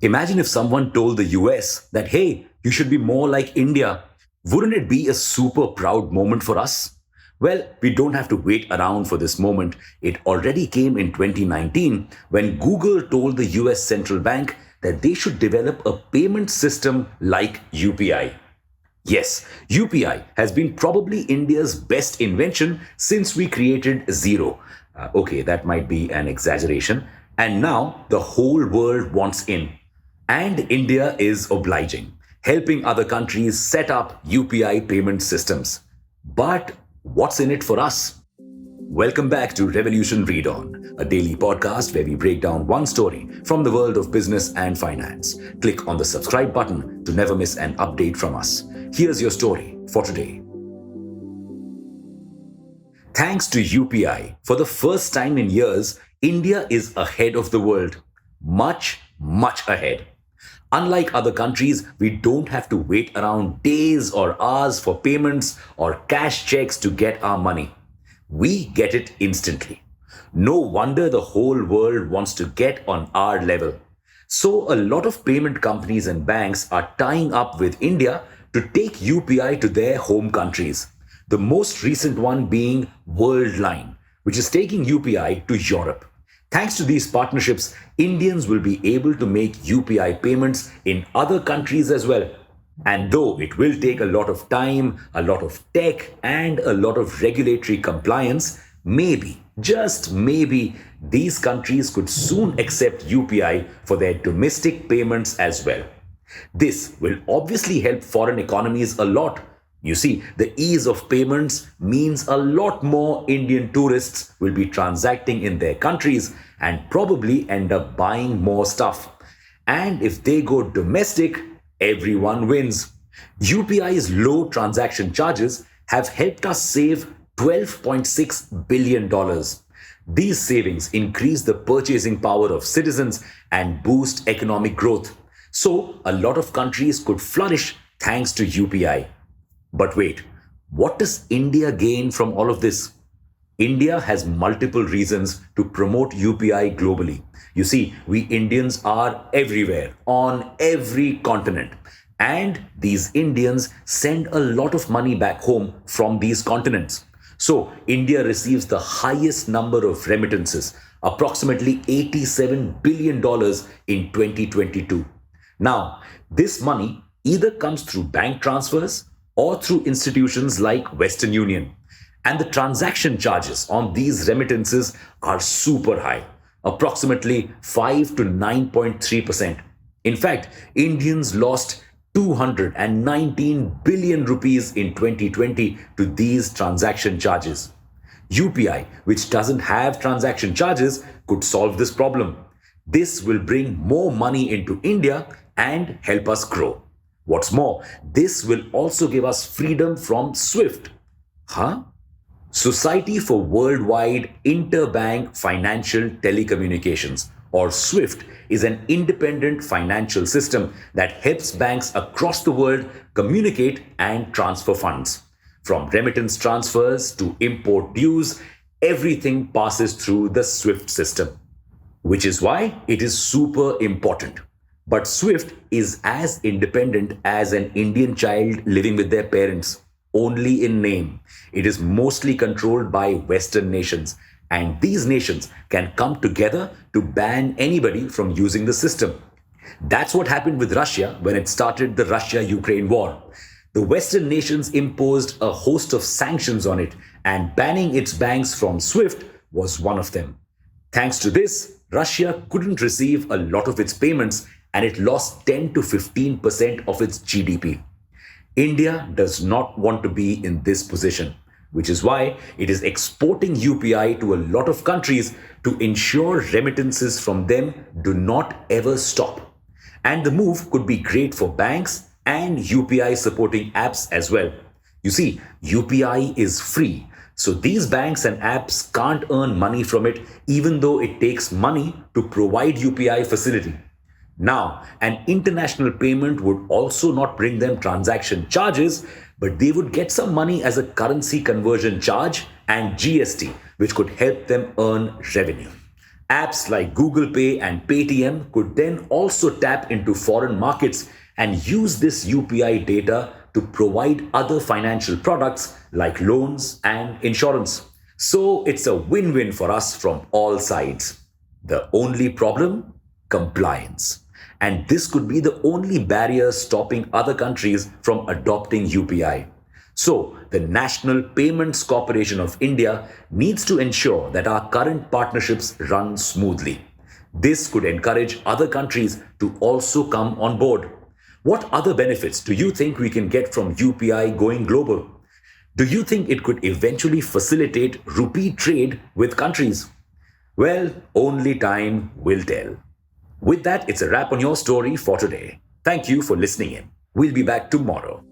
Imagine if someone told the US that, hey, you should be more like India. Wouldn't it be a super proud moment for us? Well, we don't have to wait around for this moment. It already came in 2019 when Google told the US central bank that they should develop a payment system like UPI. Yes, UPI has been probably India's best invention since we created zero. Okay, that might be an exaggeration. And now the whole world wants in. And India is obliging, helping other countries set up UPI payment systems. But what's in it for us? Welcome back to Revolution Read On, a daily podcast where we break down one story from the world of business and finance. Click on the subscribe button to never miss an update from us. Here's your story for today. Thanks to UPI, for the first time in years, India is ahead of the world. Much, much ahead. Unlike other countries, we don't have to wait around days or hours for payments or cash checks to get our money. We get it instantly. No wonder the whole world wants to get on our level. So, a lot of payment companies and banks are tying up with India to take UPI to their home countries. The most recent one being Worldline, which is taking UPI to Europe. Thanks to these partnerships, Indians will be able to make UPI payments in other countries as well. And though it will take a lot of time, a lot of tech, and a lot of regulatory compliance, maybe, just maybe, these countries could soon accept UPI for their domestic payments as well. This will obviously help foreign economies a lot. You see, the ease of payments means a lot more Indian tourists will be transacting in their countries and probably end up buying more stuff. And if they go domestic, everyone wins. UPI's low transaction charges have helped us save $12.6 billion. These savings increase the purchasing power of citizens and boost economic growth. So, a lot of countries could flourish thanks to UPI. But wait, what does India gain from all of this? India has multiple reasons to promote UPI globally. You see, we Indians are everywhere, on every continent. And these Indians send a lot of money back home from these continents. So, India receives the highest number of remittances, approximately $87 billion in 2022. Now, this money either comes through bank transfers or through institutions like Western Union. And the transaction charges on these remittances are super high, approximately 5 to 9.3%. In fact, Indians lost 219 billion rupees in 2020 to these transaction charges. UPI, which doesn't have transaction charges, could solve this problem. This will bring more money into India and help us grow. What's more, this will also give us freedom from SWIFT. Huh? Society for Worldwide Interbank Financial Telecommunications, or SWIFT, is an independent financial system that helps banks across the world communicate and transfer funds. From remittance transfers to import dues, everything passes through the SWIFT system, which is why it is super important. But SWIFT is as independent as an Indian child living with their parents, only in name. It is mostly controlled by Western nations, and these nations can come together to ban anybody from using the system. That's what happened with Russia when it started the Russia-Ukraine war. The Western nations imposed a host of sanctions on it, and banning its banks from SWIFT was one of them. Thanks to this, Russia couldn't receive a lot of its payments and it lost 10 to 15% of its GDP. India does not want to be in this position, which is why it is exporting UPI to a lot of countries to ensure remittances from them do not ever stop. And the move could be great for banks and UPI supporting apps as well. You see, UPI is free, so these banks and apps can't earn money from it even though it takes money to provide UPI facility. Now, an international payment would also not bring them transaction charges, but they would get some money as a currency conversion charge and GST, which could help them earn revenue. Apps like Google Pay and Paytm could then also tap into foreign markets and use this UPI data to provide other financial products like loans and insurance. So it's a win win for us from all sides. The only problem? Compliance. And this could be the only barrier stopping other countries from adopting UPI. So, the National Payments Corporation of India needs to ensure that our current partnerships run smoothly. This could encourage other countries to also come on board. What other benefits do you think we can get from UPI going global? Do you think it could eventually facilitate rupee trade with countries? Well, only time will tell. With that, it's a wrap on your story for today. Thank you for listening in. We'll be back tomorrow.